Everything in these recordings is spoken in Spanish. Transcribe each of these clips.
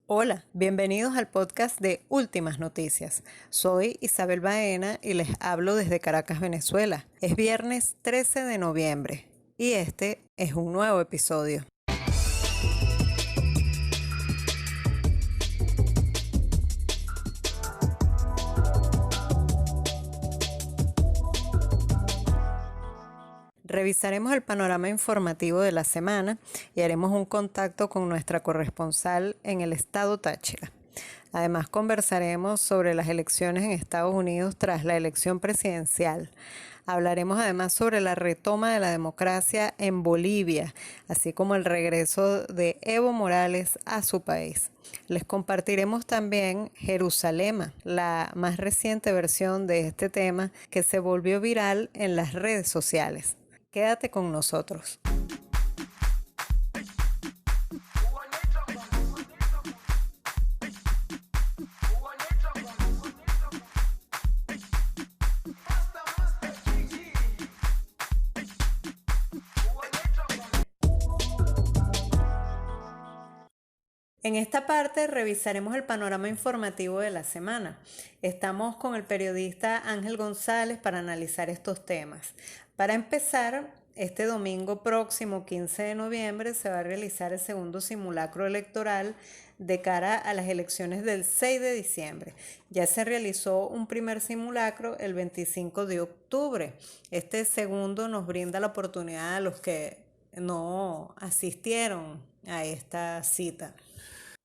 Hola, bienvenidos al podcast de Últimas Noticias. Soy Isabel Baena y les hablo desde Caracas, Venezuela. Es viernes 13 de noviembre y este es un nuevo episodio. Revisaremos el panorama informativo de la semana y haremos un contacto con nuestra corresponsal en el estado Táchira. Además, conversaremos sobre las elecciones en Estados Unidos tras la elección presidencial. Hablaremos además sobre la retoma de la democracia en Bolivia, así como el regreso de Evo Morales a su país. Les compartiremos también Jerusalema, la más reciente versión de este tema que se volvió viral en las redes sociales. Quédate con nosotros. En esta parte revisaremos el panorama informativo de la semana. Estamos con el periodista Ángel González para analizar estos temas. Para empezar, este domingo próximo, 15 de noviembre, se va a realizar el segundo simulacro electoral de cara a las elecciones del 6 de diciembre. Ya se realizó un primer simulacro el 25 de octubre. Este segundo nos brinda la oportunidad a los que no asistieron a esta cita.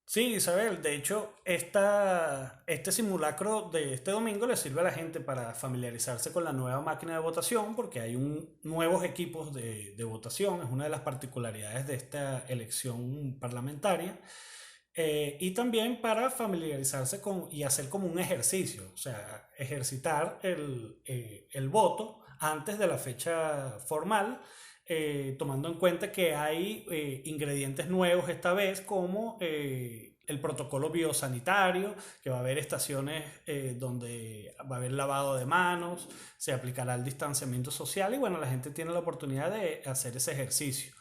Sí, Isabel, de hecho, este simulacro de este domingo le sirve a la gente para familiarizarse con la nueva máquina de votación porque hay nuevos equipos de votación, es una de las particularidades de esta elección parlamentaria, y también para familiarizarse con y hacer como un ejercicio, o sea, ejercitar el voto antes de la fecha formal, tomando en cuenta que hay ingredientes nuevos esta vez como el protocolo biosanitario, que va a haber estaciones donde va a haber lavado de manos, se aplicará el distanciamiento social y bueno, la gente tiene la oportunidad de hacer ese ejercicio.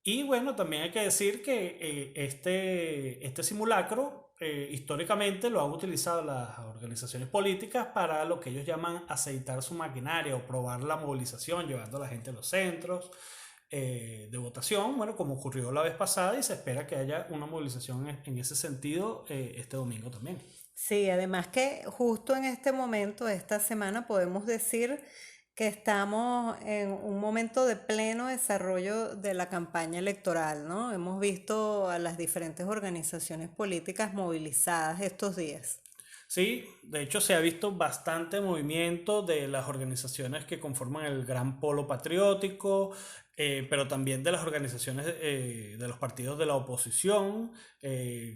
Y bueno, también hay que decir que este simulacro históricamente lo han utilizado las organizaciones políticas para lo que ellos llaman aceitar su maquinaria o probar la movilización, llevando a la gente a los centros de votación, bueno, como ocurrió la vez pasada y se espera que haya una movilización en ese sentido este domingo también. Sí, además que justo en este momento, esta semana, podemos decir que estamos en un momento de pleno desarrollo de la campaña electoral, ¿no? Hemos visto a las diferentes organizaciones políticas movilizadas estos días. Sí, de hecho se ha visto bastante movimiento de las organizaciones que conforman el Gran Polo Patriótico, pero también de las organizaciones de los partidos de la oposición,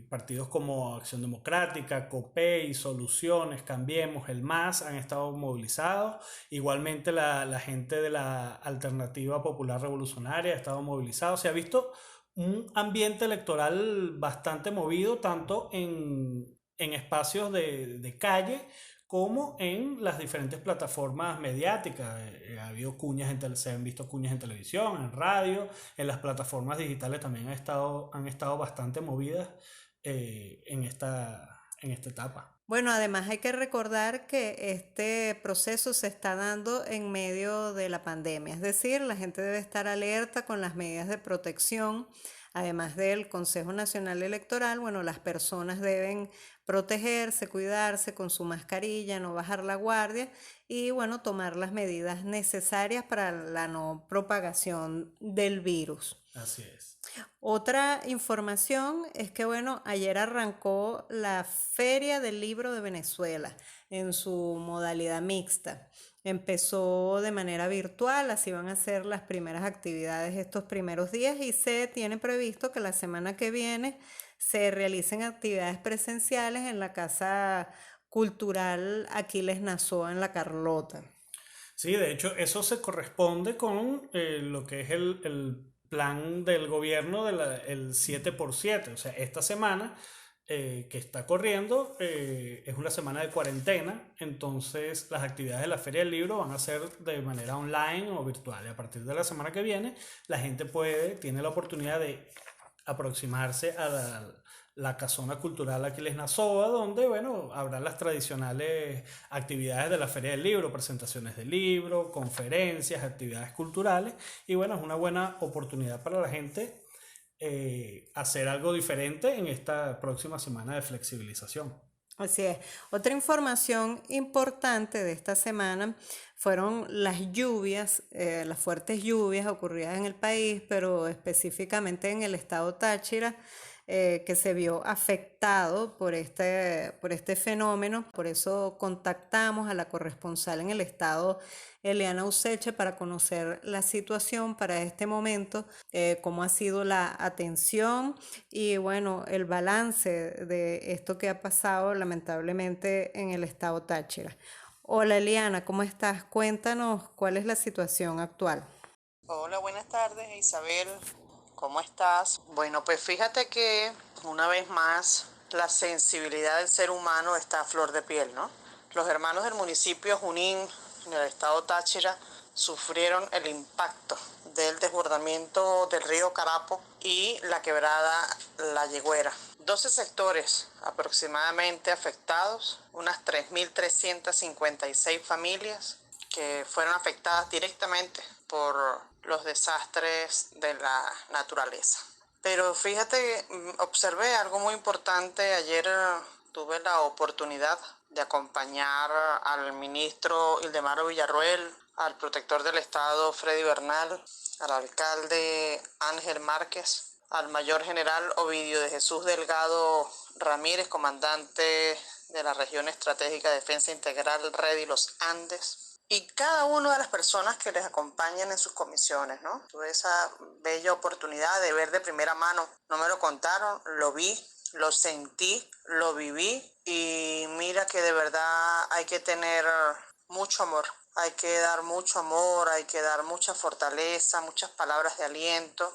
partidos como Acción Democrática, COPEI, Soluciones, Cambiemos, el MAS han estado movilizados. Igualmente la gente de la Alternativa Popular Revolucionaria ha estado movilizado. Se ha visto un ambiente electoral bastante movido, tanto en espacios de calle como en las diferentes plataformas mediáticas. Ha habido se han visto cuñas en televisión, en radio, en las plataformas digitales también han estado bastante movidas en esta etapa. Bueno, además hay que recordar que este proceso se está dando en medio de la pandemia, es decir, la gente debe estar alerta con las medidas de protección. Además del Consejo Nacional Electoral, bueno, las personas deben protegerse, cuidarse con su mascarilla, no bajar la guardia y, bueno, tomar las medidas necesarias para la no propagación del virus. Así es. Otra información es que, bueno, ayer arrancó la Feria del Libro de Venezuela en su modalidad mixta. Empezó de manera virtual, así van a ser las primeras actividades estos primeros días y se tiene previsto que la semana que viene se realicen actividades presenciales en la Casa Cultural Aquiles Nazoa en La Carlota. Sí, de hecho, eso se corresponde con lo que es el plan del gobierno el 7x7. O sea, esta semana que está corriendo es una semana de cuarentena, entonces las actividades de la Feria del Libro van a ser de manera online o virtual. Y a partir de la semana que viene, la gente tiene la oportunidad de aproximarse la Casona Cultural Aquiles Nazoa, donde, bueno, habrá las tradicionales actividades de la Feria del Libro, presentaciones de libros, conferencias, actividades culturales, y bueno, es una buena oportunidad para la gente hacer algo diferente en esta próxima semana de flexibilización. Así es. Otra información importante de esta semana fueron las lluvias, las fuertes lluvias ocurridas en el país, pero específicamente en el estado Táchira, que se vio afectado por este fenómeno. Por eso contactamos a la corresponsal en el estado, Eliana Useche, para conocer la situación para este momento, cómo ha sido la atención y bueno, el balance de esto que ha pasado lamentablemente en el estado Táchira. Hola Eliana, ¿cómo estás? Cuéntanos cuál es la situación actual. Hola, buenas tardes, Isabel. ¿Cómo estás? Bueno, pues fíjate que una vez más la sensibilidad del ser humano está a flor de piel, ¿no? Los hermanos del municipio Junín, en el estado Táchira, sufrieron el impacto del desbordamiento del río Carapo y la quebrada La Yegüera. 12 sectores aproximadamente afectados, unas 3.356 familias que fueron afectadas directamente por los desastres de la naturaleza. Pero fíjate, observé algo muy importante. Ayer tuve la oportunidad de acompañar al ministro Ildemaro Villarroel, al protector del Estado Freddy Bernal, al alcalde Ángel Márquez, al mayor general Ovidio de Jesús Delgado Ramírez, comandante de la Región Estratégica de Defensa Integral Red y los Andes, y cada una de las personas que les acompañan en sus comisiones, ¿no? Tuve esa bella oportunidad de ver de primera mano. No me lo contaron, lo vi, lo sentí, lo viví, y mira que de verdad hay que tener mucho amor. Hay que dar mucho amor, hay que dar mucha fortaleza, muchas palabras de aliento.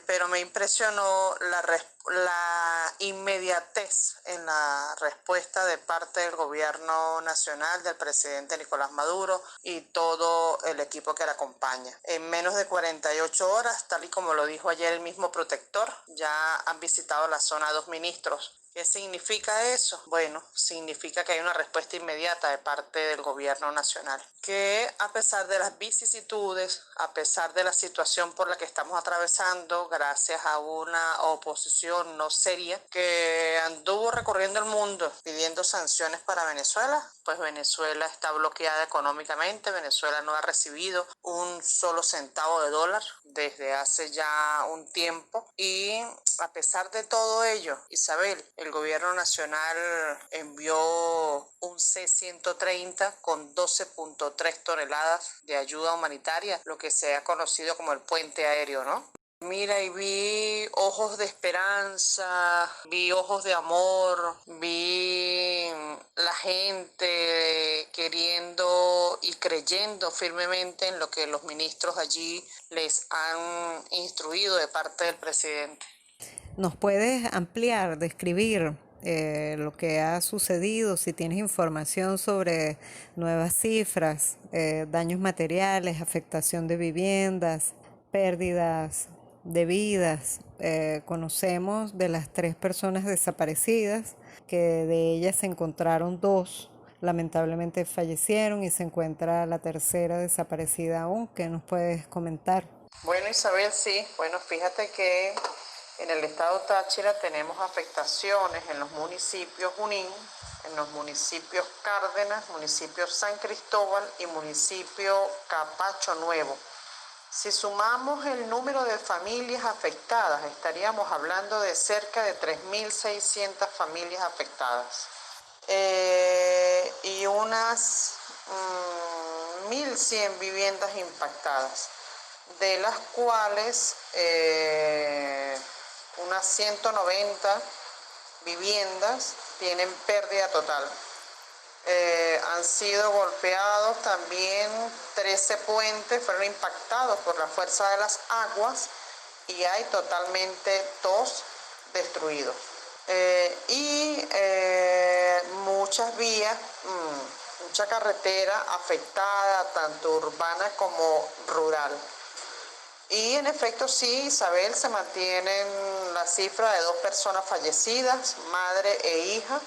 Pero me impresionó la inmediatez en la respuesta de parte del gobierno nacional, del presidente Nicolás Maduro y todo el equipo que le acompaña. En menos de 48 horas, tal y como lo dijo ayer el mismo protector, ya han visitado la zona 2 ministros. ¿Qué significa eso? Bueno, significa que hay una respuesta inmediata de parte del gobierno nacional, que a pesar de las vicisitudes, a pesar de la situación por la que estamos atravesando, gracias a una oposición no seria que anduvo recorriendo el mundo pidiendo sanciones para Venezuela, pues Venezuela está bloqueada económicamente. Venezuela no ha recibido un solo centavo de dólar desde hace ya un tiempo, y a pesar de todo ello, Isabel, el gobierno nacional envió un C-130 con 12.3 toneladas de ayuda humanitaria, lo que se ha conocido como el puente aéreo, ¿no? Mira, y vi ojos de esperanza, vi ojos de amor, vi la gente queriendo y creyendo firmemente en lo que los ministros allí les han instruido de parte del presidente. ¿Nos puedes ampliar, describir lo que ha sucedido? Si tienes información sobre nuevas cifras, daños materiales, afectación de viviendas, pérdidas de vidas. Conocemos de las 3 personas desaparecidas, que de ellas se encontraron 2, lamentablemente fallecieron, y se encuentra la tercera desaparecida aún. ¿Qué nos puedes comentar? Bueno, Isabel, sí. Bueno, fíjate que en el estado Táchira tenemos afectaciones en los municipios Junín, en los municipios Cárdenas, municipio San Cristóbal y municipio Capacho Nuevo. Si sumamos el número de familias afectadas, estaríamos hablando de cerca de 3.600 familias afectadas, y unas 1.100 viviendas impactadas, de las cuales unas 190 viviendas tienen pérdida total. Han sido golpeados también 13 puentes, fueron impactados por la fuerza de las aguas, y hay totalmente 2 destruidos. Muchas vías, mucha carretera afectada, tanto urbana como rural. Y en efecto sí, Isabel, se mantienen la cifra de 2 personas fallecidas, madre e hija,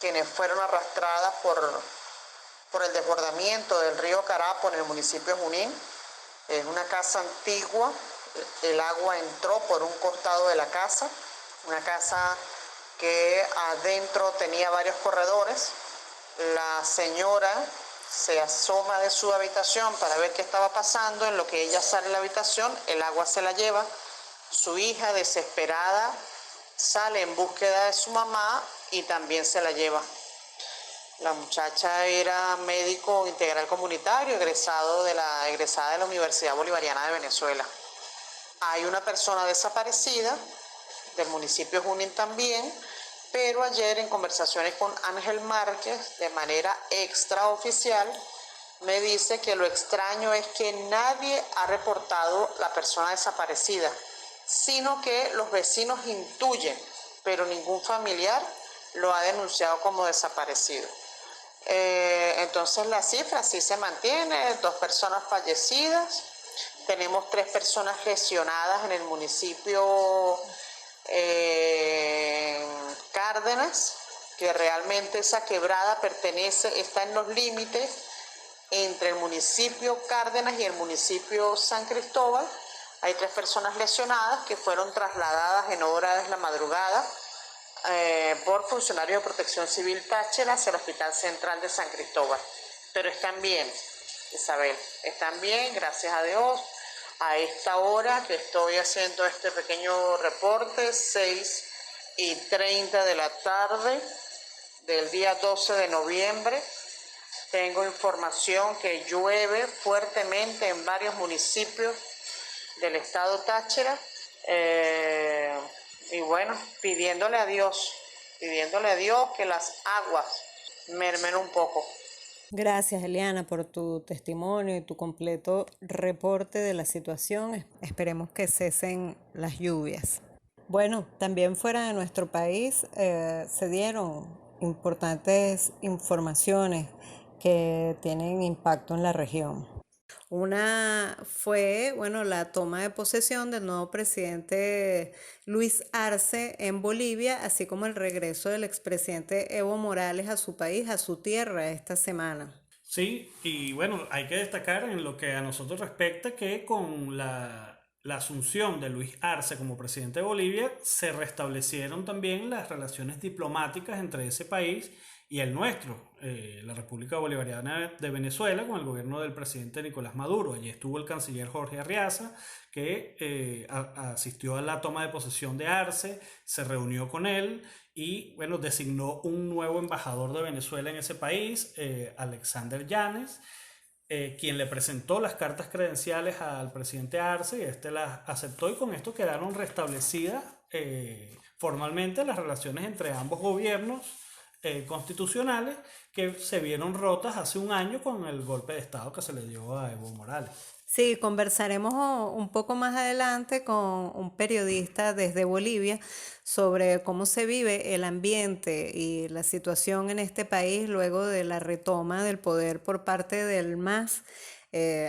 quienes fueron arrastradas por el desbordamiento del río Carapo en el municipio de Junín. Es una casa antigua, el agua entró por un costado de la casa, una casa que adentro tenía varios corredores. La señora se asoma de su habitación para ver qué estaba pasando. En lo que ella sale de la habitación, el agua se la lleva. Su hija, desesperada, sale en búsqueda de su mamá y también se la lleva. La muchacha era médico integral comunitario, egresada de la Universidad Bolivariana de Venezuela. Hay una persona desaparecida del municipio de Junín también, pero ayer en conversaciones con Ángel Márquez, de manera extraoficial, me dice que lo extraño es que nadie ha reportado la persona desaparecida, sino que los vecinos intuyen, pero ningún familiar lo ha denunciado como desaparecido. Entonces la cifra sí se mantiene, 2 personas fallecidas, tenemos 3 personas lesionadas en el municipio Cárdenas, que realmente esa quebrada está en los límites entre el municipio Cárdenas y el municipio San Cristóbal. Hay 3 personas lesionadas que fueron trasladadas en horas de la madrugada por funcionarios de Protección Civil Táchira hacia el Hospital Central de San Cristóbal. Pero están bien, Isabel, están bien, gracias a Dios. A esta hora que estoy haciendo este pequeño reporte, 6:30 de la tarde del día 12 de noviembre, tengo información que llueve fuertemente en varios municipios del estado Táchira. Y bueno, pidiéndole a Dios que las aguas mermen un poco. Gracias, Eliana, por tu testimonio y tu completo reporte de la situación. Esperemos que cesen las lluvias. Bueno, también fuera de nuestro país se dieron importantes informaciones que tienen impacto en la región. Una fue, la toma de posesión del nuevo presidente Luis Arce en Bolivia, así como el regreso del expresidente Evo Morales a su país, a su tierra, esta semana. Sí, y bueno, hay que destacar en lo que a nosotros respecta que con la asunción de Luis Arce como presidente de Bolivia, se restablecieron también las relaciones diplomáticas entre ese país y el nuestro, la República Bolivariana de Venezuela, con el gobierno del presidente Nicolás Maduro. Allí estuvo el canciller Jorge Arriaza, que asistió a la toma de posesión de Arce, se reunió con él y bueno, designó un nuevo embajador de Venezuela en ese país, Alexander Yanes, quien le presentó las cartas credenciales al presidente Arce y este las aceptó, y con esto quedaron restablecidas formalmente las relaciones entre ambos gobiernos constitucionales, que se vieron rotas hace un año con el golpe de Estado que se le dio a Evo Morales. Sí, conversaremos un poco más adelante con un periodista desde Bolivia sobre cómo se vive el ambiente y la situación en este país luego de la retoma del poder por parte del MAS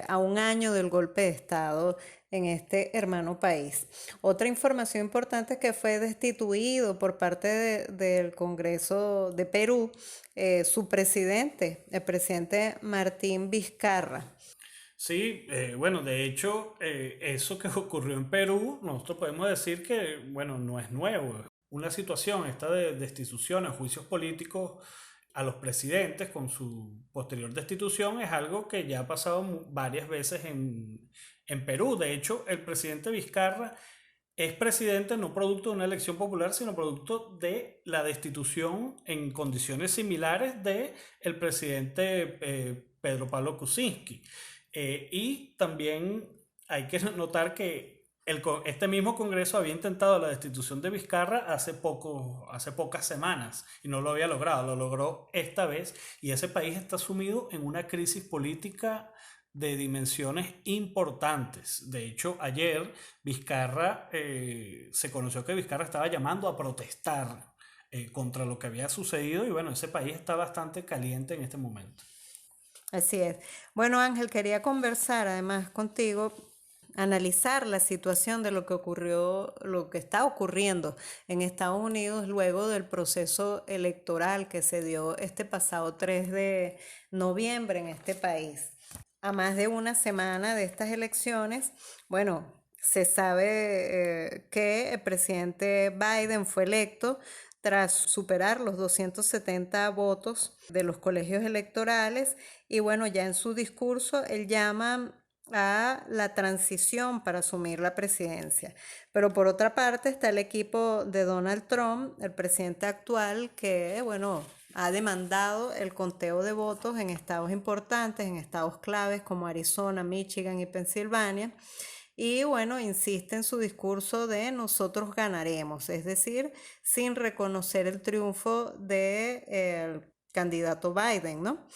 a un año del golpe de Estado en este hermano país. Otra información importante es que fue destituido por parte del Congreso de Perú su presidente, el presidente Martín Vizcarra. Sí, bueno, de hecho, eso que ocurrió en Perú, nosotros podemos decir que, bueno, no es nuevo. Una situación esta de destituciones, juicios políticos a los presidentes con su posterior destitución es algo que ya ha pasado varias veces en Perú. De hecho, el presidente Vizcarra es presidente no producto de una elección popular, sino producto de la destitución en condiciones similares de el presidente Pedro Pablo Kuczynski. Y también hay que notar que este mismo Congreso había intentado la destitución de Vizcarra hace pocas semanas y no lo había logrado, lo logró esta vez, y ese país está sumido en una crisis política de dimensiones importantes. De hecho, ayer se conoció que Vizcarra estaba llamando a protestar contra lo que había sucedido, y bueno, ese país está bastante caliente en este momento. Así es. Bueno, Ángel, quería conversar además contigo analizar la situación de lo que ocurrió, lo que está ocurriendo en Estados Unidos luego del proceso electoral que se dio este pasado 3 de noviembre en este país. A más de una semana de estas elecciones, bueno, se sabe que el presidente Biden fue electo tras superar los 270 votos de los colegios electorales y bueno, ya en su discurso él llama a la transición para asumir la presidencia. Pero por otra parte está el equipo de Donald Trump, el presidente actual, que bueno, ha demandado el conteo de votos en estados importantes, en estados claves como Arizona, Michigan y Pensilvania. Y bueno, insiste en su discurso de nosotros ganaremos, es decir, sin reconocer el triunfo del candidato Biden, ¿no?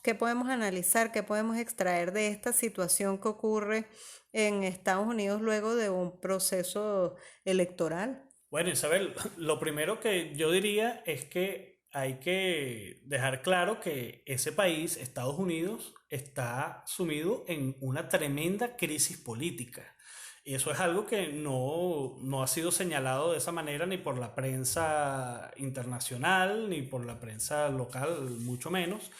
¿Qué podemos analizar, qué podemos extraer de esta situación que ocurre en Estados Unidos luego de un proceso electoral? Bueno, Isabel, lo primero que yo diría es que hay que dejar claro que ese país, Estados Unidos, está sumido en una tremenda crisis política. Y eso es algo que no ha sido señalado de esa manera ni por la prensa internacional, ni por la prensa local, mucho menos.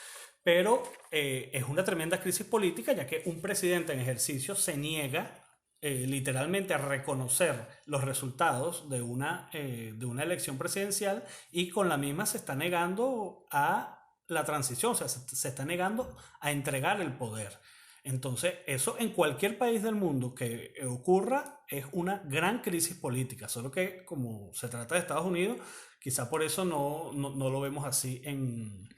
Pero es una tremenda crisis política, ya que un presidente en ejercicio se niega literalmente a reconocer los resultados de una elección presidencial y con la misma se está negando a la transición, o sea, se está negando a entregar el poder. Entonces, eso en cualquier país del mundo que ocurra es una gran crisis política, solo que como se trata de Estados Unidos, quizá por eso no lo vemos así en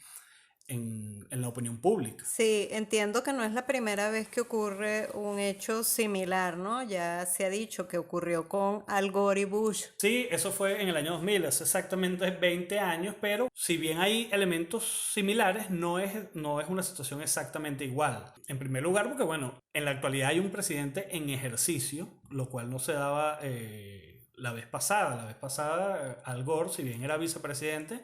la opinión pública. Sí, entiendo que no es la primera vez que ocurre un hecho similar, ¿no? Ya se ha dicho que ocurrió con Al Gore y Bush. Sí, eso fue en el año 2000, hace exactamente 20 años, pero si bien hay elementos similares, no es una situación exactamente igual. En primer lugar, porque bueno, en la actualidad hay un presidente en ejercicio, lo cual no se daba la vez pasada. La vez pasada, Al Gore, si bien era vicepresidente,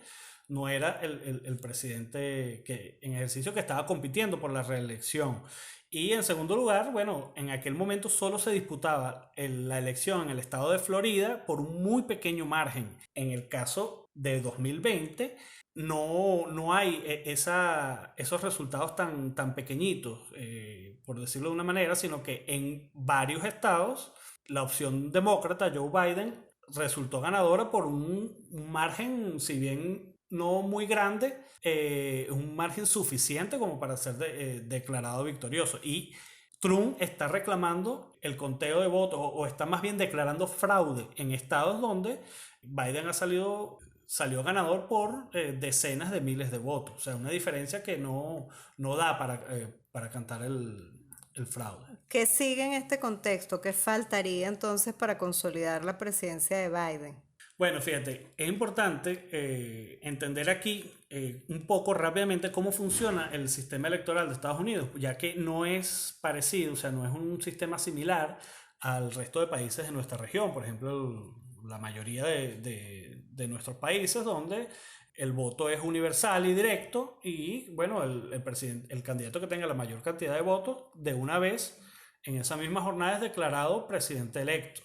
no era el presidente que, en ejercicio que estaba compitiendo por la reelección. Y en segundo lugar, bueno, en aquel momento solo se disputaba la elección en el estado de Florida por un muy pequeño margen. En el caso de 2020, no hay esos resultados tan pequeñitos, por decirlo de una manera, sino que en varios estados la opción demócrata, Joe Biden, resultó ganadora por un margen, si bien no muy grande, un margen suficiente como para ser declarado victorioso. Y Trump está reclamando el conteo de votos o está más bien declarando fraude en estados donde Biden salió ganador por decenas de miles de votos. O sea, una diferencia que no da para cantar el fraude. ¿Qué sigue en este contexto? ¿Qué faltaría entonces para consolidar la presidencia de Biden? Bueno, fíjate, es importante entender aquí un poco rápidamente cómo funciona el sistema electoral de Estados Unidos, ya que no es parecido, o sea, no es un sistema similar al resto de países de nuestra región. Por ejemplo, la mayoría de nuestros países donde el voto es universal y directo y, bueno, el candidato que tenga la mayor cantidad de votos, de una vez, en esa misma jornada es declarado presidente electo.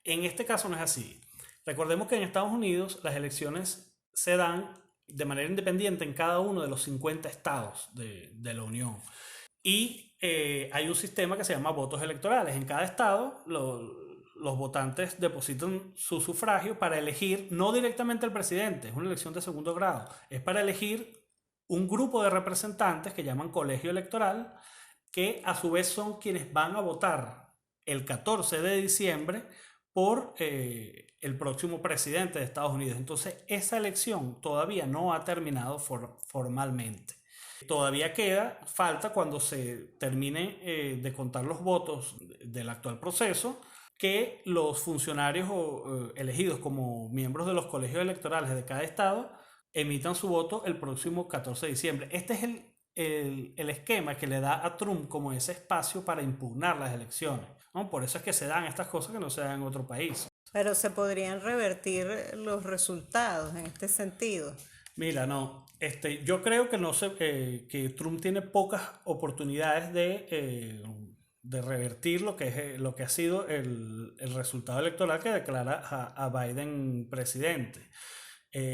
En este caso no es así. Recordemos que en Estados Unidos las elecciones se dan de manera independiente en cada uno de los 50 estados de la Unión. Y hay un sistema que se llama votos electorales. En cada estado los votantes depositan su sufragio para elegir no directamente al presidente, es una elección de segundo grado, es para elegir un grupo de representantes que llaman colegio electoral, que a su vez son quienes van a votar el 14 de diciembre por el próximo presidente de Estados Unidos. Entonces, esa elección todavía no ha terminado formalmente. Todavía falta cuando se termine de contar los votos del actual proceso, que los funcionarios elegidos como miembros de los colegios electorales de cada estado emitan su voto el próximo 14 de diciembre. Este es el esquema que le da a Trump como ese espacio para impugnar las elecciones, ¿no? Por eso es que se dan estas cosas que no se dan en otro país. Pero se podrían revertir los resultados en este sentido. Mira, no, yo creo que que Trump tiene pocas oportunidades de revertir lo que ha sido el resultado electoral que declara a Biden presidente.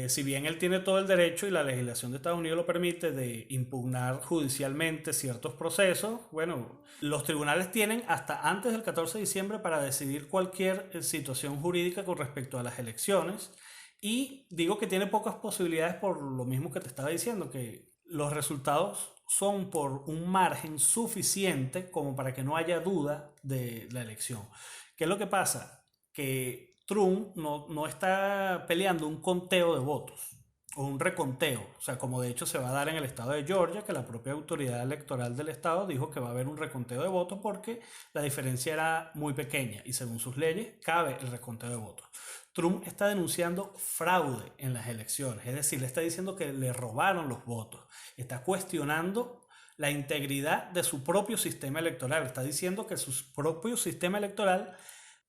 Si bien él tiene todo el derecho y la legislación de Estados Unidos lo permite de impugnar judicialmente ciertos procesos, bueno, los tribunales tienen hasta antes del 14 de diciembre para decidir cualquier situación jurídica con respecto a las elecciones. Y digo que tiene pocas posibilidades por lo mismo que te estaba diciendo, que los resultados son por un margen suficiente como para que no haya duda de la elección. ¿Qué es lo que pasa? Que Trump no está peleando un conteo de votos o un reconteo, o sea, como de hecho se va a dar en el estado de Georgia, que la propia autoridad electoral del estado dijo que va a haber un reconteo de votos porque la diferencia era muy pequeña y según sus leyes cabe el reconteo de votos. Trump está denunciando fraude en las elecciones, es decir, le está diciendo que le robaron los votos, está cuestionando la integridad de su propio sistema electoral, está diciendo que su propio sistema electoral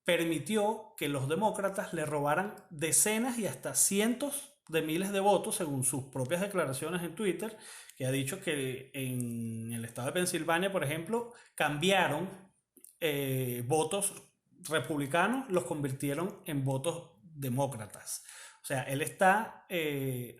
permitió que los demócratas le robaran decenas y hasta cientos de miles de votos, según sus propias declaraciones en Twitter, que ha dicho que en el estado de Pensilvania, por ejemplo, cambiaron votos republicanos, los convirtieron en votos demócratas. O sea, él está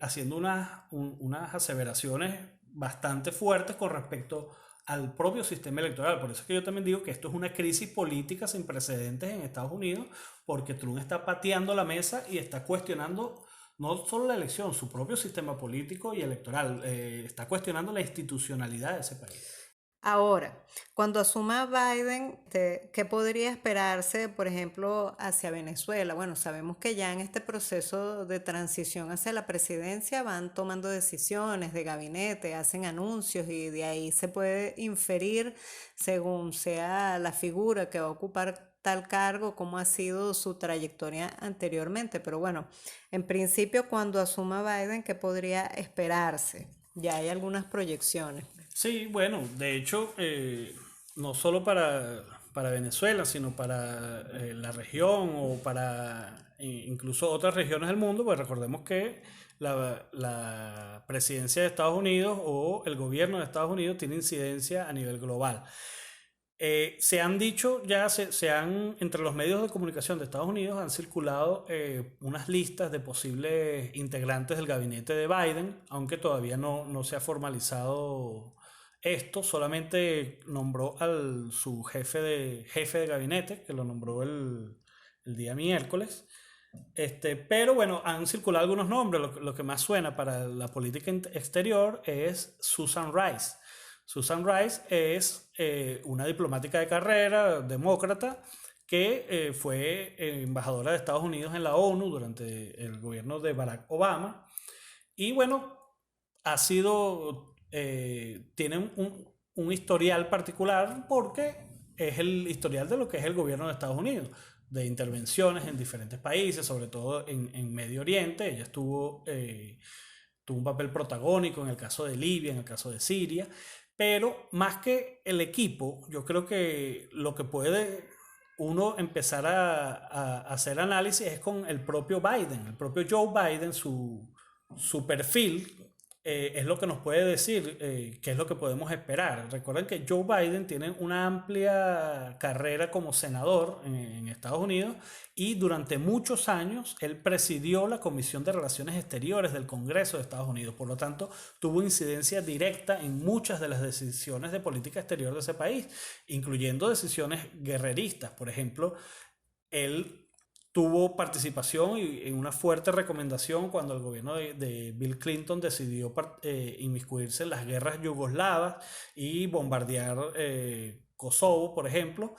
haciendo unas aseveraciones bastante fuertes con respecto al propio sistema electoral. Por eso es que yo también digo que esto es una crisis política sin precedentes en Estados Unidos, porque Trump está pateando la mesa y está cuestionando no solo la elección, su propio sistema político y electoral, está cuestionando la institucionalidad de ese país. Ahora, cuando asuma Biden, ¿qué podría esperarse, por ejemplo, hacia Venezuela? Bueno, sabemos que ya en este proceso de transición hacia la presidencia van tomando decisiones de gabinete, hacen anuncios y de ahí se puede inferir, según sea la figura que va a ocupar tal cargo, cómo ha sido su trayectoria anteriormente. Pero bueno, en principio, cuando asuma Biden, ¿qué podría esperarse? Ya hay algunas proyecciones. Sí, bueno, de hecho, no solo para Venezuela, sino para la región o para incluso otras regiones del mundo, pues recordemos que la presidencia de Estados Unidos o el gobierno de Estados Unidos tiene incidencia a nivel global. Se han dicho ya, entre los medios de comunicación de Estados Unidos han circulado unas listas de posibles integrantes del gabinete de Biden, aunque todavía no se ha formalizado esto, solamente nombró su jefe de gabinete, que lo nombró el día miércoles. Pero bueno, han circulado algunos nombres. Lo que más suena para la política exterior es Susan Rice. Susan Rice es una diplomática de carrera, demócrata, que fue embajadora de Estados Unidos en la ONU durante el gobierno de Barack Obama. Y bueno, tiene un historial particular porque es el historial de lo que es el gobierno de Estados Unidos, de intervenciones en diferentes países, sobre todo en Medio Oriente. Ella tuvo un papel protagónico en el caso de Libia, en el caso de Siria. Pero más que el equipo, yo creo que lo que puede uno empezar a hacer análisis es con el propio Biden, el propio Joe Biden, su perfil. Es lo que nos puede decir qué es lo que podemos esperar. Recuerden que Joe Biden tiene una amplia carrera como senador en Estados Unidos y durante muchos años él presidió la Comisión de Relaciones Exteriores del Congreso de Estados Unidos. Por lo tanto, tuvo incidencia directa en muchas de las decisiones de política exterior de ese país, incluyendo decisiones guerreristas. Por ejemplo, él tuvo participación en una fuerte recomendación cuando el gobierno de Bill Clinton decidió inmiscuirse en las guerras yugoslavas y bombardear Kosovo, por ejemplo.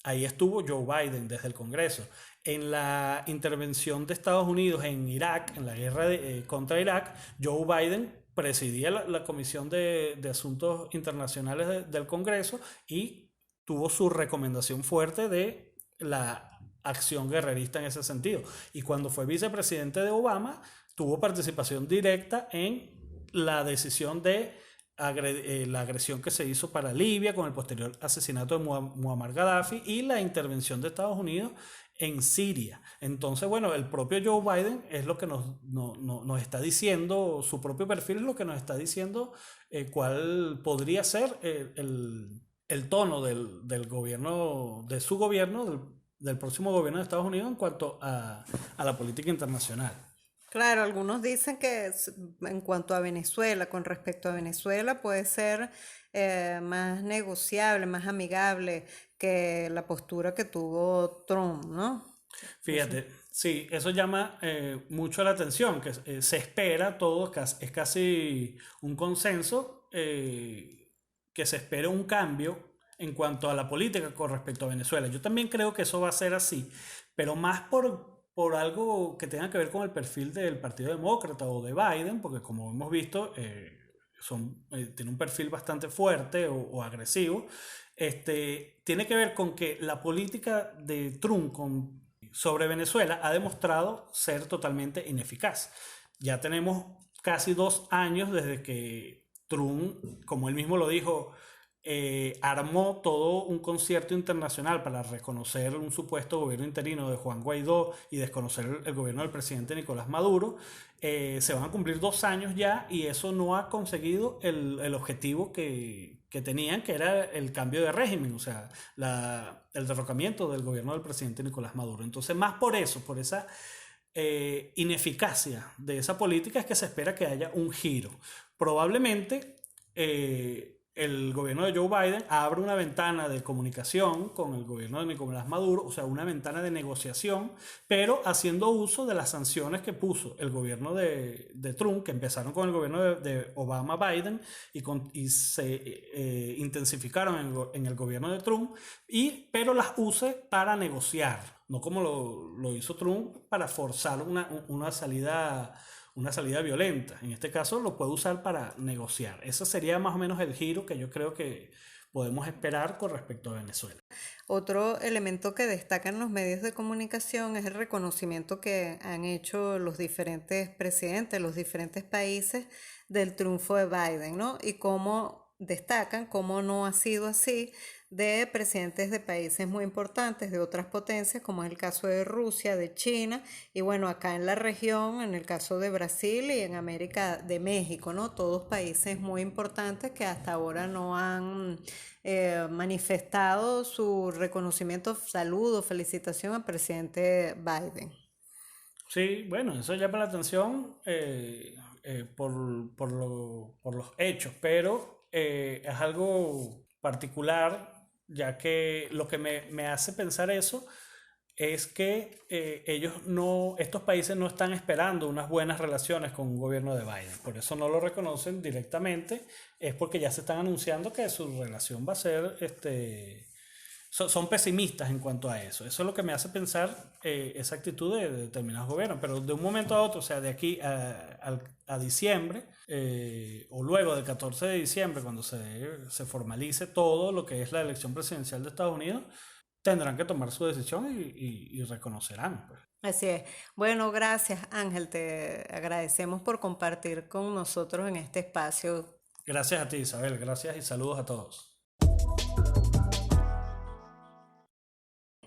Ahí estuvo Joe Biden desde el Congreso. En la intervención de Estados Unidos en Irak, en la guerra contra Irak, Joe Biden presidía la Comisión de Asuntos Internacionales del Congreso y tuvo su recomendación fuerte de la acción guerrerista en ese sentido. Y cuando fue vicepresidente de Obama, tuvo participación directa en la decisión de la agresión que se hizo para Libia con el posterior asesinato de Muammar Gaddafi y la intervención de Estados Unidos en Siria. Entonces, bueno, el propio Joe Biden es lo que nos está diciendo, su propio perfil es lo que nos está diciendo cuál podría ser el tono del gobierno, de su gobierno, del próximo gobierno de Estados Unidos en cuanto a la política internacional. Claro, algunos dicen que en cuanto a Venezuela, con respecto a Venezuela, puede ser más negociable, más amigable que la postura que tuvo Trump, ¿no? Eso. Fíjate, sí, eso llama mucho la atención, que se espera todo, es casi un consenso, que se espera un cambio en cuanto a la política con respecto a Venezuela. Yo también creo que eso va a ser así, pero más por algo que tenga que ver con el perfil del Partido Demócrata o de Biden, porque como hemos visto, tiene un perfil bastante fuerte o agresivo. Tiene que ver con que la política de Trump sobre Venezuela ha demostrado ser totalmente ineficaz. Ya tenemos casi 2 años desde que Trump, como él mismo lo dijo, armó todo un concierto internacional para reconocer un supuesto gobierno interino de Juan Guaidó y desconocer el gobierno del presidente Nicolás Maduro. Se van a cumplir 2 años ya y eso no ha conseguido el objetivo que tenían, que era el cambio de régimen, o sea, el derrocamiento del gobierno del presidente Nicolás Maduro. Entonces, más por eso, por esa ineficacia de esa política, es que se espera que haya un giro. Probablemente el gobierno de Joe Biden abre una ventana de comunicación con el gobierno de Nicolás Maduro, o sea, una ventana de negociación, pero haciendo uso de las sanciones que puso el gobierno de Trump, que empezaron con el gobierno de Obama-Biden y se intensificaron en el gobierno de Trump, pero las use para negociar, no como lo hizo Trump para forzar una salida violenta. En este caso lo puede usar para negociar. Ese sería más o menos el giro que yo creo que podemos esperar con respecto a Venezuela. Otro elemento que destacan los medios de comunicación es el reconocimiento que han hecho los diferentes presidentes, los diferentes países del triunfo de Biden, ¿no? Y cómo destacan cómo no ha sido así de presidentes de países muy importantes, de otras potencias, como es el caso de Rusia, de China, y bueno, acá en la región, en el caso de Brasil y en América de México, ¿no? Todos países muy importantes que hasta ahora no han manifestado su reconocimiento, saludo, felicitación al presidente Biden. Sí, bueno, eso llama la atención por los hechos, pero es algo particular, ya que lo que me hace pensar eso es que estos países no están esperando unas buenas relaciones con un gobierno de Biden, por eso no lo reconocen directamente, es porque ya se están anunciando que su relación va a ser, son pesimistas en cuanto a eso. Eso es lo que me hace pensar esa actitud de determinados gobiernos, pero de un momento a otro, o sea, de aquí a diciembre, o luego del 14 de diciembre, cuando se formalice todo lo que es la elección presidencial de Estados Unidos, tendrán que tomar su decisión y reconocerán, pues. Así es. Bueno, gracias Ángel, te agradecemos por compartir con nosotros en este espacio. Gracias a ti, Isabel, gracias y saludos a todos.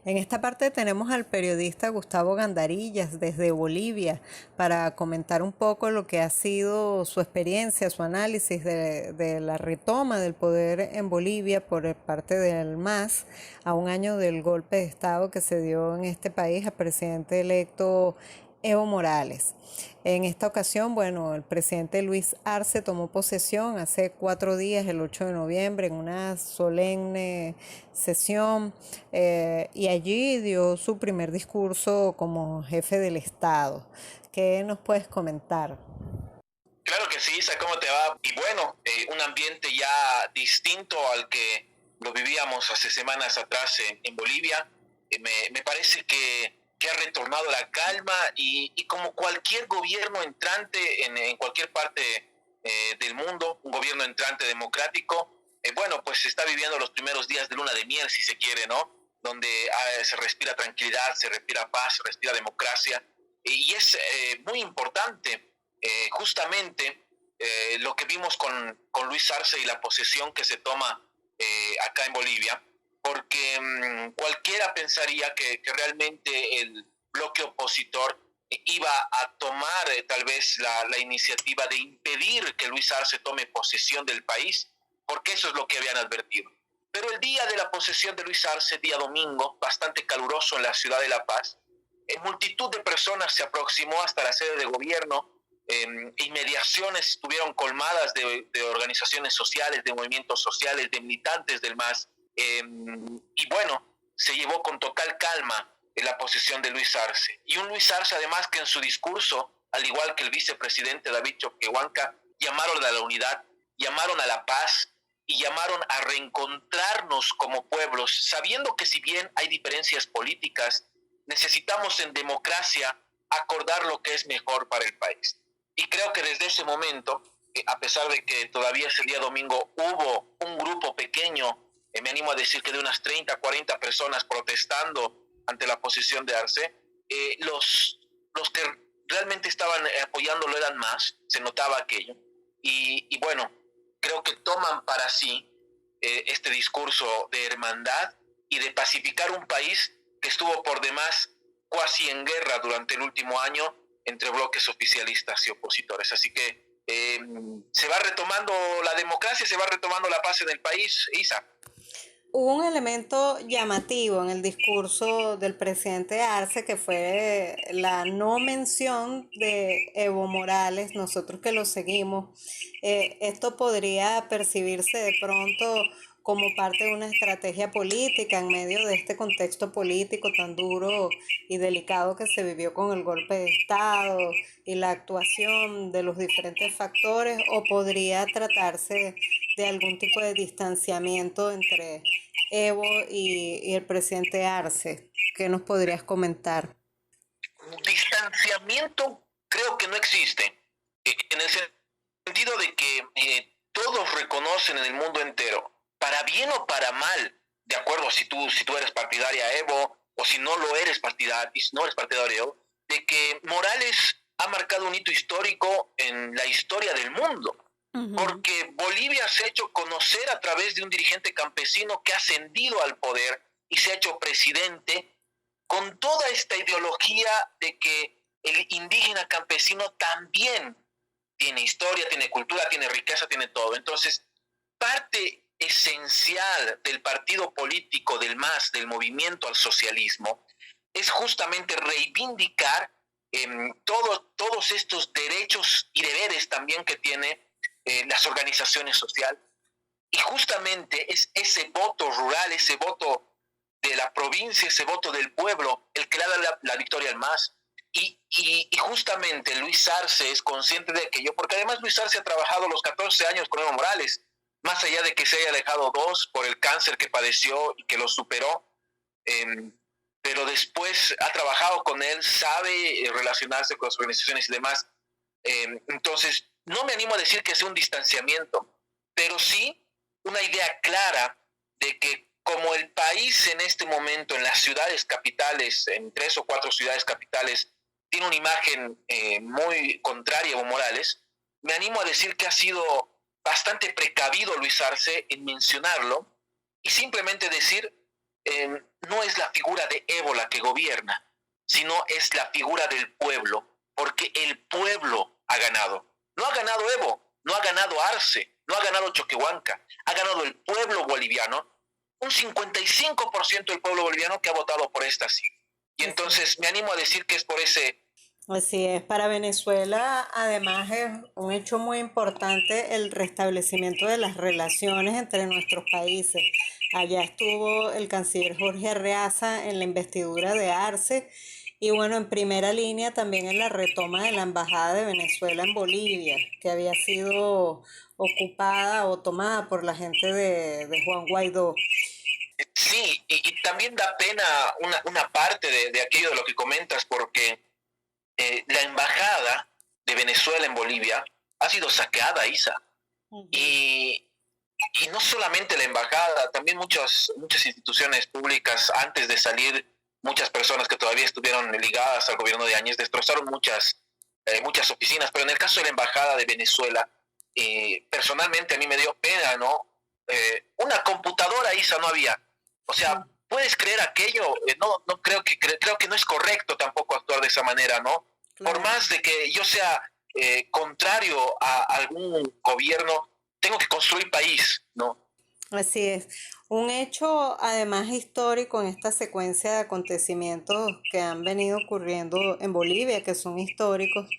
En esta parte tenemos al periodista Gustavo Gandarillas desde Bolivia para comentar un poco lo que ha sido su experiencia, su análisis de la retoma del poder en Bolivia por parte del MAS a un año del golpe de Estado que se dio en este país al presidente electo Evo Morales. En esta ocasión, bueno, el presidente Luis Arce tomó posesión hace 4 días, el 8 de noviembre, en una solemne sesión y allí dio su primer discurso como jefe del Estado. ¿Qué nos puedes comentar? Claro que sí, Isa, ¿cómo te va? Y bueno, un ambiente ya distinto al que lo vivíamos hace semanas atrás en Bolivia. Me parece que ha retornado la calma y como cualquier gobierno entrante en cualquier parte del mundo, un gobierno entrante democrático, bueno, pues se está viviendo los primeros días de luna de miel, si se quiere, ¿no? Donde se respira tranquilidad, se respira paz, se respira democracia. Y es muy importante justamente lo que vimos con Luis Arce y la posesión que se toma acá en Bolivia, porque cualquiera pensaría que realmente el bloque opositor iba a tomar tal vez la iniciativa de impedir que Luis Arce tome posesión del país, porque eso es lo que habían advertido. Pero el día de la posesión de Luis Arce, día domingo, bastante caluroso en la ciudad de La Paz, multitud de personas se aproximó hasta la sede de gobierno, inmediaciones estuvieron colmadas de organizaciones sociales, de movimientos sociales, de militantes del MAS, y bueno, se llevó con total calma la posesión de Luis Arce. Y un Luis Arce además que en su discurso, al igual que el vicepresidente David Choquehuanca, llamaron a la unidad, llamaron a la paz y llamaron a reencontrarnos como pueblos, sabiendo que si bien hay diferencias políticas, necesitamos en democracia acordar lo que es mejor para el país. Y creo que desde ese momento, a pesar de que todavía ese día domingo hubo un grupo pequeño, me animo a decir que de unas 30, 40 personas protestando ante la posición de Arce, los que realmente estaban apoyándolo eran más, se notaba aquello. Y bueno, creo que toman para sí este discurso de hermandad y de pacificar un país que estuvo por demás casi en guerra durante el último año entre bloques oficialistas y opositores. Así que se va retomando la democracia, se va retomando la paz en el país, Isa. Hubo un elemento llamativo en el discurso del presidente Arce que fue la no mención de Evo Morales, nosotros que lo seguimos. Esto podría percibirse de pronto como parte de una estrategia política en medio de este contexto político tan duro y delicado que se vivió con el golpe de Estado y la actuación de los diferentes factores, o podría tratarse de algún tipo de distanciamiento entre Evo y el presidente Arce. ¿Qué nos podrías comentar? Distanciamiento creo que no existe, en el sentido de que todos reconocen en el mundo entero, para bien o para mal, de acuerdo si tú eres partidaria a Evo o si no lo eres partidario, y si no eres partidario a Evo, de que Morales ha marcado un hito histórico en la historia del mundo. Porque Bolivia se ha hecho conocer a través de un dirigente campesino que ha ascendido al poder y se ha hecho presidente con toda esta ideología de que el indígena campesino también tiene historia, tiene cultura, tiene riqueza, tiene todo. Entonces, parte esencial del partido político del MAS, del movimiento al socialismo, es justamente reivindicar todos estos derechos y deberes también que tiene las organizaciones sociales, y justamente es ese voto rural, ese voto de la provincia, ese voto del pueblo, el que le da la victoria al MAS. Y justamente Luis Arce es consciente de aquello, porque además Luis Arce ha trabajado los 14 años con Evo Morales, más allá de que se haya dejado 2 por el cáncer que padeció y que lo superó, pero después ha trabajado con él, sabe relacionarse con las organizaciones y demás. Entonces, no me animo a decir que sea un distanciamiento, pero sí una idea clara de que como el país en este momento, en las ciudades capitales, en 3 o 4 ciudades capitales, tiene una imagen muy contraria a Evo Morales, me animo a decir que ha sido bastante precavido Luis Arce en mencionarlo y simplemente decir, no es la figura de Evo la que gobierna, sino es la figura del pueblo, porque el pueblo ha ganado. No ha ganado Evo, no ha ganado Arce, no ha ganado Choquehuanca, ha ganado el pueblo boliviano, un 55% del pueblo boliviano que ha votado por esta sí. Y entonces me animo a decir que es por ese... Así es, para Venezuela además es un hecho muy importante el restablecimiento de las relaciones entre nuestros países. Allá estuvo el canciller Jorge Arreaza en la investidura de Arce y bueno, en primera línea también en la retoma de la Embajada de Venezuela en Bolivia, que había sido ocupada o tomada por la gente de Juan Guaidó. Sí, y también da pena una parte de aquello de lo que comentas, porque la embajada de Venezuela en Bolivia ha sido saqueada, Isa. Y no solamente la embajada, también muchas instituciones públicas, antes de salir, muchas personas que todavía estuvieron ligadas al gobierno de Áñez, destrozaron muchas oficinas, pero en el caso de la embajada de Venezuela, personalmente a mí me dio pena, ¿no? Una computadora, Isa, no había. O sea, ¿puedes creer aquello? No creo que no es correcto tampoco actuar de esa manera, ¿no? Claro. Por más de que yo sea contrario a algún gobierno, tengo que construir país, ¿no? Así es. Un hecho además histórico en esta secuencia de acontecimientos que han venido ocurriendo en Bolivia, que son históricos,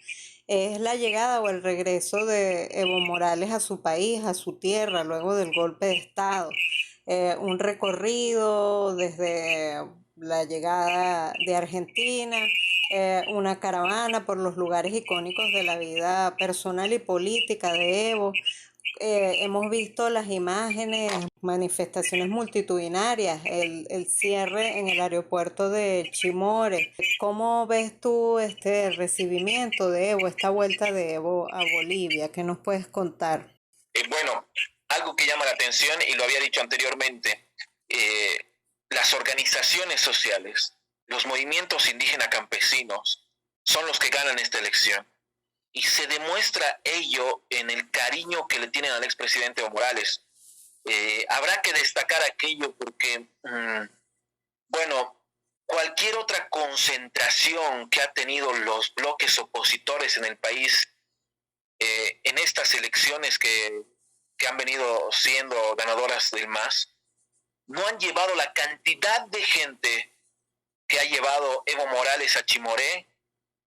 es la llegada o el regreso de Evo Morales a su país, a su tierra, luego del golpe de Estado. Un recorrido desde la llegada de Argentina, una caravana por los lugares icónicos de la vida personal y política de Evo. Hemos visto las imágenes, manifestaciones multitudinarias, el cierre en el aeropuerto de Chimore. ¿Cómo ves tú este recibimiento de Evo, esta vuelta de Evo a Bolivia? ¿Qué nos puedes contar? Bueno, algo que llama la atención, y lo había dicho anteriormente, las organizaciones sociales, los movimientos indígenas campesinos, son los que ganan esta elección. Y se demuestra ello en el cariño que le tienen al expresidente Evo Morales. Habrá que destacar aquello porque, bueno, cualquier otra concentración que ha tenido los bloques opositores en el país en estas elecciones que han venido siendo ganadoras del MAS, no han llevado la cantidad de gente que ha llevado Evo Morales a Chimoré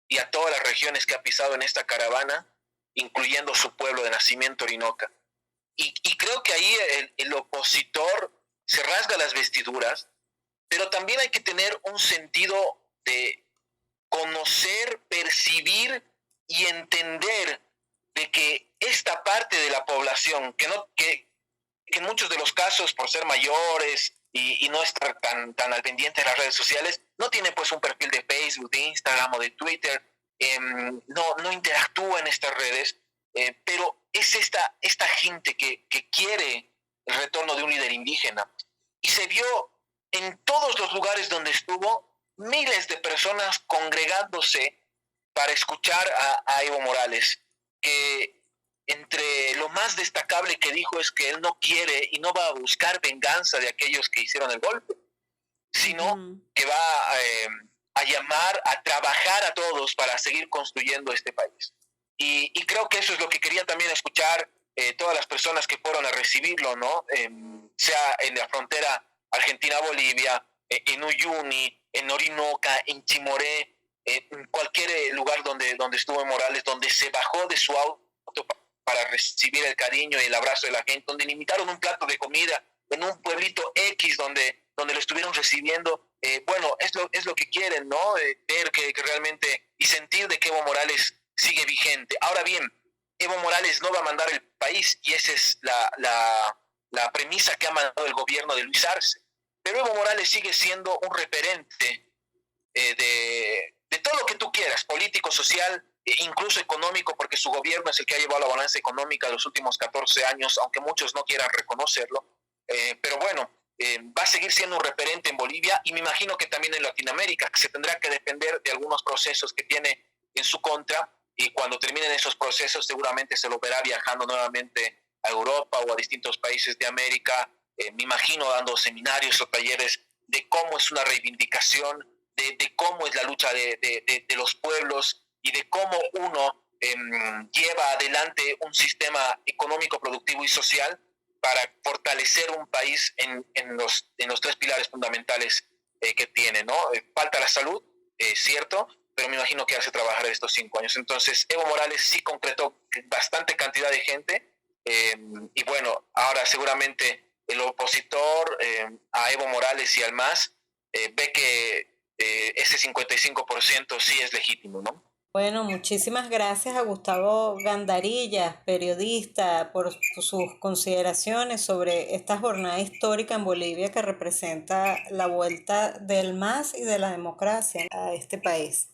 y a todas las regiones que ha pisado en esta caravana, incluyendo su pueblo de nacimiento, Orinoca. Y creo que ahí el opositor se rasga las vestiduras, pero también hay que tener un sentido de conocer, percibir y entender de que esta parte de la población, que en muchos de los casos, por ser mayores y no estar tan al pendiente de las redes sociales, no tiene pues un perfil de Facebook, de Instagram o de Twitter, no interactúa en estas redes, pero es esta gente que quiere el retorno de un líder indígena. Y se vio en todos los lugares donde estuvo, miles de personas congregándose para escuchar a Evo Morales, que entre lo más destacable que dijo es que él no quiere y no va a buscar venganza de aquellos que hicieron el golpe, sino que va a llamar a trabajar a todos para seguir construyendo este país. Y creo que eso es lo que quería también escuchar todas las personas que fueron a recibirlo, ¿no? Sea en la frontera Argentina-Bolivia, en Uyuni, en Orinoca, en Chimoré, en cualquier lugar donde estuvo Morales, donde se bajó de su auto para recibir el cariño y el abrazo de la gente, donde le invitaron un plato de comida en un pueblito X donde lo estuvieron recibiendo. Bueno, es lo que quieren, ¿no? Ver que realmente y sentir de que Evo Morales sigue vigente. Ahora bien, Evo Morales no va a mandar el país y esa es la premisa que ha mandado el gobierno de Luis Arce. Pero Evo Morales sigue siendo un referente de todo lo que tú quieras, político, social, incluso económico, porque su gobierno es el que ha llevado la balanza económica de los últimos 14 años, aunque muchos no quieran reconocerlo. Pero bueno, va a seguir siendo un referente en Bolivia y me imagino que también en Latinoamérica, que se tendrá que depender de algunos procesos que tiene en su contra, y cuando terminen esos procesos seguramente se lo verá viajando nuevamente a Europa o a distintos países de América, me imagino dando seminarios o talleres de cómo es una reivindicación, de cómo es la lucha de los pueblos y de cómo uno lleva adelante un sistema económico, productivo y social para fortalecer un país en los tres pilares fundamentales que tiene, ¿no? Falta la salud, cierto, pero me imagino que hace trabajar estos 5 años. Entonces, Evo Morales sí concretó bastante cantidad de gente y bueno, ahora seguramente el opositor a Evo Morales y al MAS ve que ese 55% sí es legítimo, ¿no? Bueno, muchísimas gracias a Gustavo Gandarilla, periodista, por sus consideraciones sobre esta jornada histórica en Bolivia que representa la vuelta del MAS y de la democracia a este país.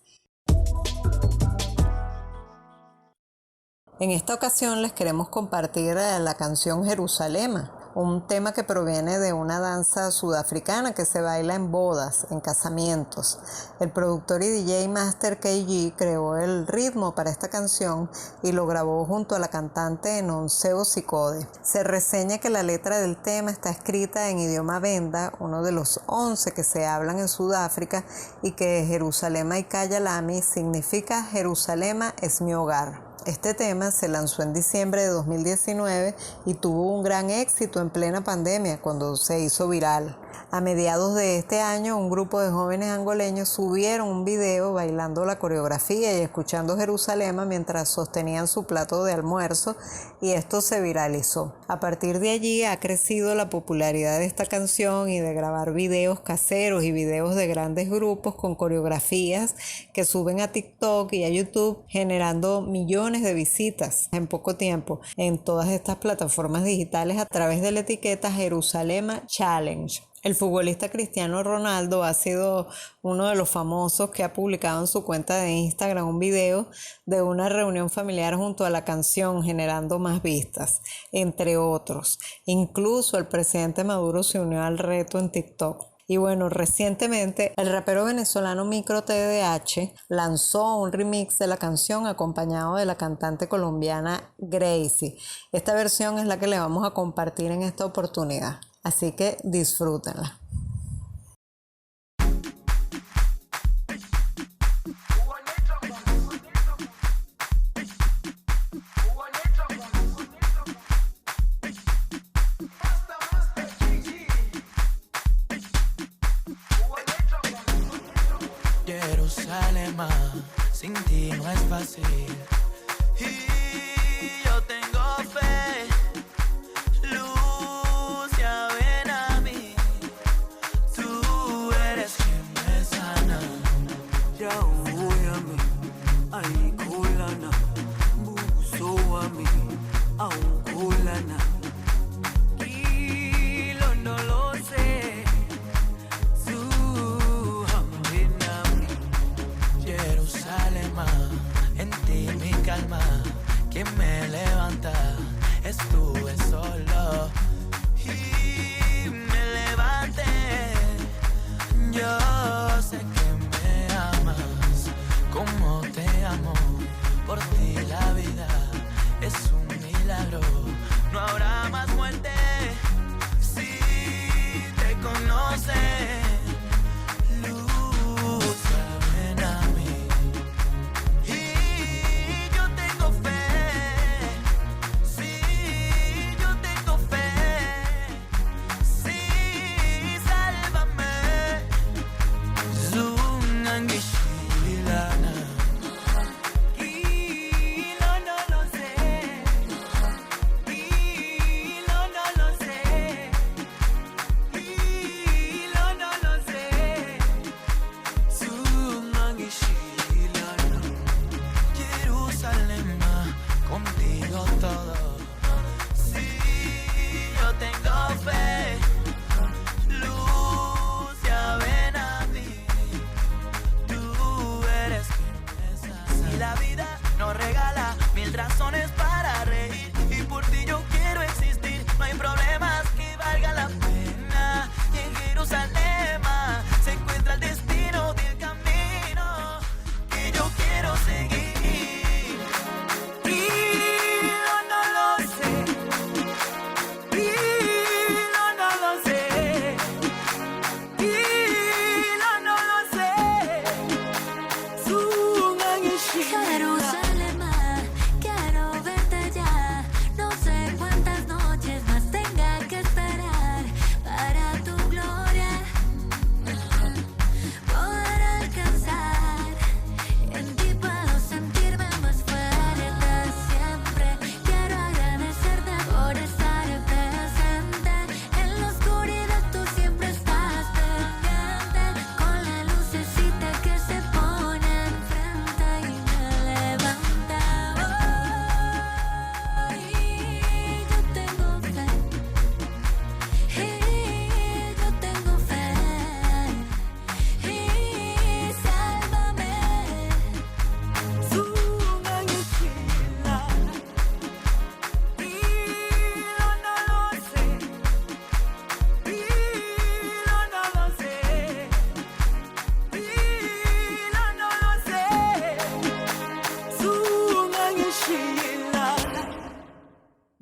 En esta ocasión les queremos compartir la canción Jerusalema, un tema que proviene de una danza sudafricana que se baila en bodas, en casamientos. El productor y DJ Master KG creó el ritmo para esta canción y lo grabó junto a la cantante Nonseo Sicode. Se reseña que la letra del tema está escrita en idioma Venda, uno de los 11 que se hablan en Sudáfrica, y que Jerusalema y Kayalami significa Jerusalema es mi hogar. Este tema se lanzó en diciembre de 2019 y tuvo un gran éxito en plena pandemia cuando se hizo viral. A mediados de este año, un grupo de jóvenes angoleños subieron un video bailando la coreografía y escuchando Jerusalema mientras sostenían su plato de almuerzo, y esto se viralizó. A partir de allí ha crecido la popularidad de esta canción y de grabar videos caseros y videos de grandes grupos con coreografías que suben a TikTok y a YouTube, generando millones de visitas en poco tiempo en todas estas plataformas digitales a través de la etiqueta Jerusalema Challenge. El futbolista Cristiano Ronaldo ha sido uno de los famosos que ha publicado en su cuenta de Instagram un video de una reunión familiar junto a la canción, generando más vistas, entre otros. Incluso el presidente Maduro se unió al reto en TikTok. Y bueno, recientemente el rapero venezolano Micro TDH lanzó un remix de la canción acompañado de la cantante colombiana Gracie. Esta versión es la que le vamos a compartir en esta oportunidad. Así que disfrútenla. Jerusalén, sin ti no es fácil. Y yo tengo fe. Que me levanta, estuve solo y me levanté. Yo sé que me amas como te amo. Por ti la vida es un milagro. No habrá más muerte si te conoces.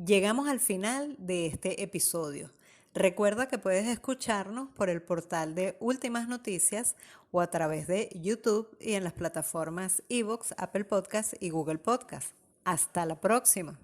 Llegamos al final de este episodio. Recuerda que puedes escucharnos por el portal de Últimas Noticias o a través de YouTube y en las plataformas iVoox, Apple Podcast y Google Podcast. Hasta la próxima.